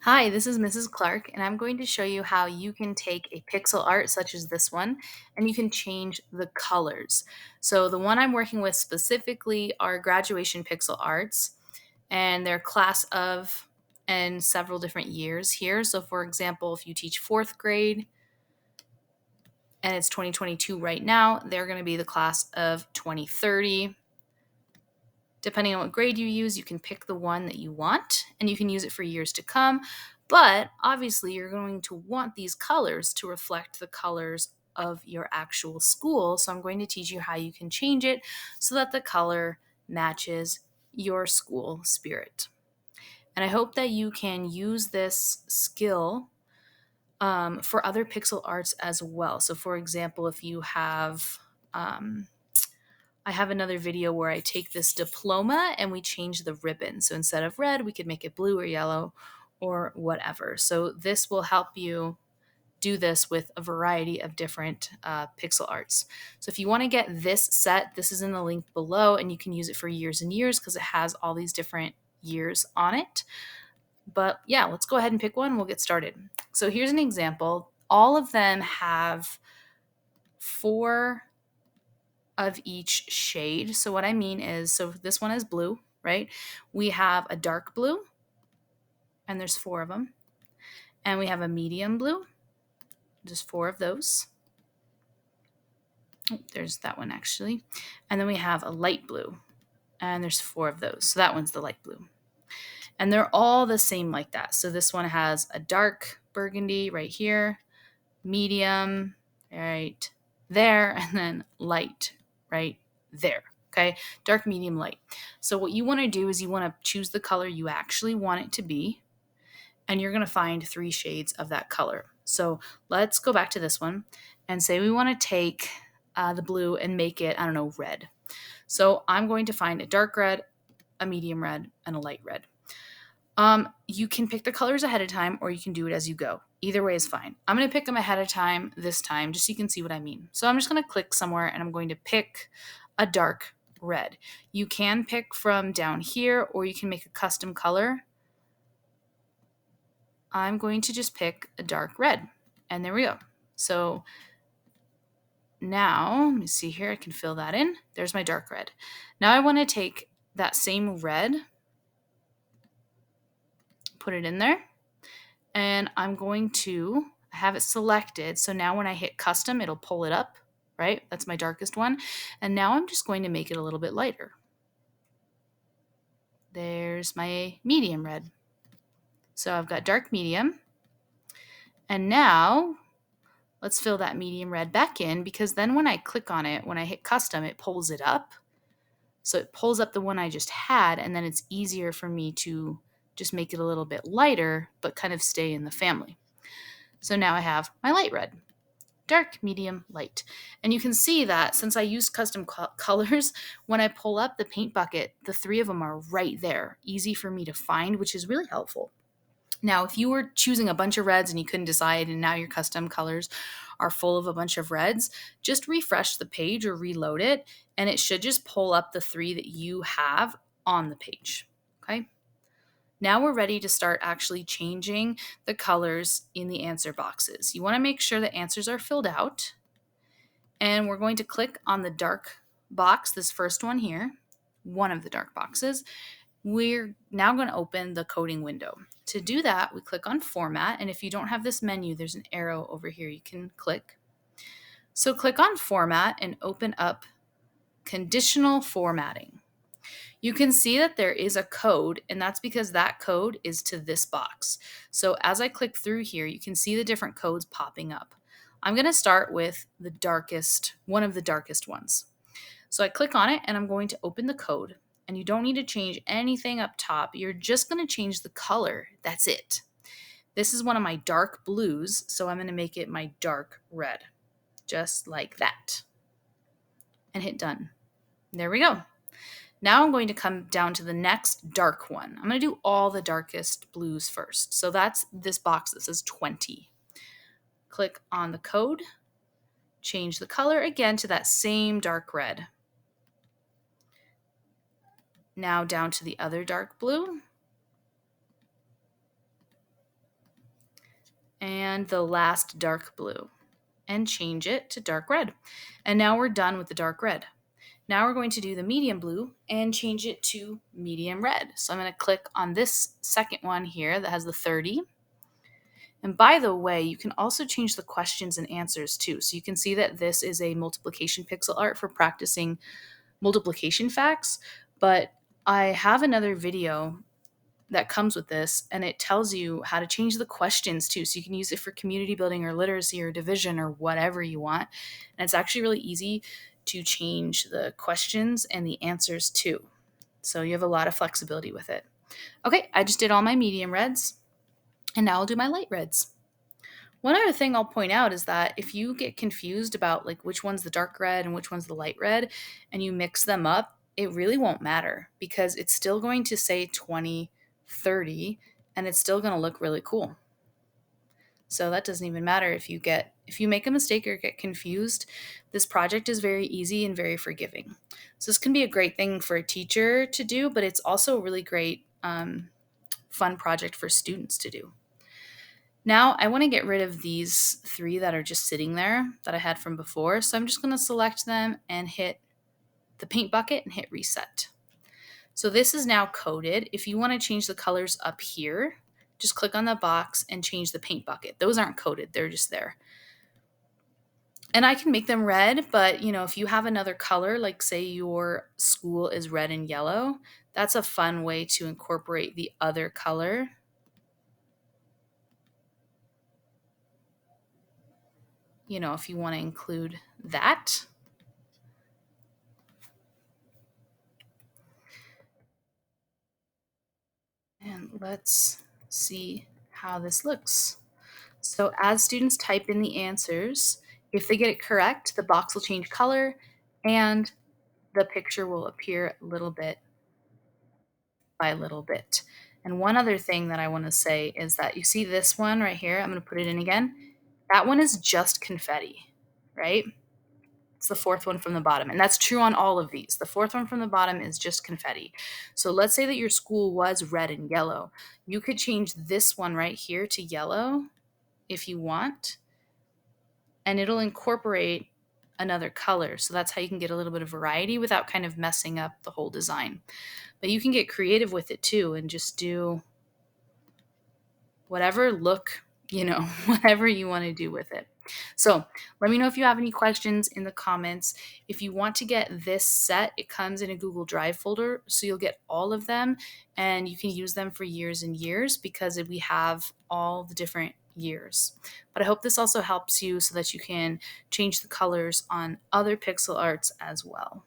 Hi, this is Mrs. Clark, and I'm going to show you how you can take a pixel art such as this one, and you can change the colors. So the one I'm working with specifically are graduation pixel arts, and they're class of and several different years here. So for example, if you teach fourth grade and it's 2022 right now, they're going to be the class of 2030. Depending on what grade you use, you can pick the one that you want and you can use it for years to come. But obviously, you're going to want these colors to reflect the colors of your actual school. So I'm going to teach you how you can change it so that the color matches your school spirit. And I hope that you can use this skill for other pixel arts as well. So, for example, if you have I have another video where I take this diploma and we change the ribbon. So instead of red, we could make it blue or yellow or whatever. So this will help you do this with a variety of different pixel arts. So if you want to get this set, this is in the link below and you can use it for years and years because it has all these different years on it. But yeah, let's go ahead and pick one and we'll get started. So here's an example. All of them have 4 of each shade. So what I mean is, so this one is blue, right? We have a dark blue, and there's 4 of them. And we have a medium blue, just 4 of those. Oh, there's that one actually. And then we have a light blue, and there's 4 of those. So that one's the light blue. And they're all the same like that. So this one has a dark burgundy right here, medium right there, and then light right there. Okay, dark, medium, light. So what you want to do is you want to choose the color you actually want it to be, and you're going to find 3 shades of that color. So let's go back to this one and say we want to take the blue and make it, I don't know, red. So I'm going to find a dark red, a medium red, and a light red. You can pick the colors ahead of time or you can do it as you go. Either way is fine. I'm going to pick them ahead of time this time just so you can see what I mean. So I'm just going to click somewhere and I'm going to pick a dark red. You can pick from down here or you can make a custom color. I'm going to just pick a dark red. And there we go. So now, let me see here. I can fill that in. There's my dark red. Now I want to take that same red, put it in there. And I'm going to have it selected. So now when I hit custom, it'll pull it up, right? That's my darkest one. And now I'm just going to make it a little bit lighter. There's my medium red. So I've got dark medium. And now let's fill that medium red back in because then when I click on it, when I hit custom, it pulls it up. So it pulls up the one I just had, and then it's easier for me to just make it a little bit lighter, but kind of stay in the family. So now I have my light red. Dark, medium, light. And you can see that since I used custom colors, when I pull up the paint bucket, the 3 of them are right there, easy for me to find, which is really helpful. Now, if you were choosing a bunch of reds and you couldn't decide and now your custom colors are full of a bunch of reds, just refresh the page or reload it, and it should just pull up the 3 that you have on the page, okay? Now we're ready to start actually changing the colors in the answer boxes. You want to make sure the answers are filled out. And we're going to click on the dark box, this first one here, one of the dark boxes. We're now going to open the coding window. To do that, we click on Format. And if you don't have this menu, there's an arrow over here you can click. So click on Format and open up Conditional Formatting. You can see that there is a code, and that's because that code is to this box. So as I click through here, you can see the different codes popping up. I'm going to start with the darkest, one of the darkest ones. So I click on it and I'm going to open the code, and you don't need to change anything up top. You're just going to change the color. That's it. This is one of my dark blues, so I'm going to make it my dark red, just like that. And hit done. There we go. Now I'm going to come down to the next dark one. I'm going to do all the darkest blues first. So that's this box that says 20. Click on the code, change the color again to that same dark red. Now down to the other dark blue. and the last dark blue and change it to dark red. And now we're done with the dark red. Now we're going to do the medium blue and change it to medium red. So I'm going to click on this second one here that has the 30. And by the way, you can also change the questions and answers too. So you can see that this is a multiplication pixel art for practicing multiplication facts, but I have another video that comes with this, and it tells you how to change the questions too. So you can use it for community building or literacy or division or whatever you want. And it's actually really easy to change the questions and the answers too. So you have a lot of flexibility with it. Okay, I just did all my medium reds, and now I'll do my light reds. One other thing I'll point out is that if you get confused about like which one's the dark red and which one's the light red and you mix them up, it really won't matter because it's still going to say 2030 and it's still going to look really cool. So that doesn't even matter if you make a mistake or get confused. This project is very easy and very forgiving. So this can be a great thing for a teacher to do, but it's also a really great fun project for students to do. Now I want to get rid of these 3 that are just sitting there that I had from before. So I'm just going to select them and hit the paint bucket and hit reset. So this is now coded. If you want to change the colors up here, just click on the box and change the paint bucket. Those aren't coded, they're just there. And I can make them red, but if you have another color, like say your school is red and yellow, that's a fun way to incorporate the other color. If you want to include that. And let's see how this looks. So as students type in the answers, if they get it correct, the box will change color and the picture will appear little bit by little bit. And one other thing that I want to say is that you see this one right here, I'm going to put it in again. That one is just confetti, right? It's the 4th one from the bottom. And that's true on all of these. The 4th one from the bottom is just confetti. So let's say that your school was red and yellow. You could change this one right here to yellow if you want, and it'll incorporate another color. So that's how you can get a little bit of variety without kind of messing up the whole design. But you can get creative with it too and just do whatever look, whatever you want to do with it. So let me know if you have any questions in the comments. If you want to get this set, it comes in a Google Drive folder. So you'll get all of them and you can use them for years and years because we have all the different years. But I hope this also helps you so that you can change the colors on other pixel arts as well.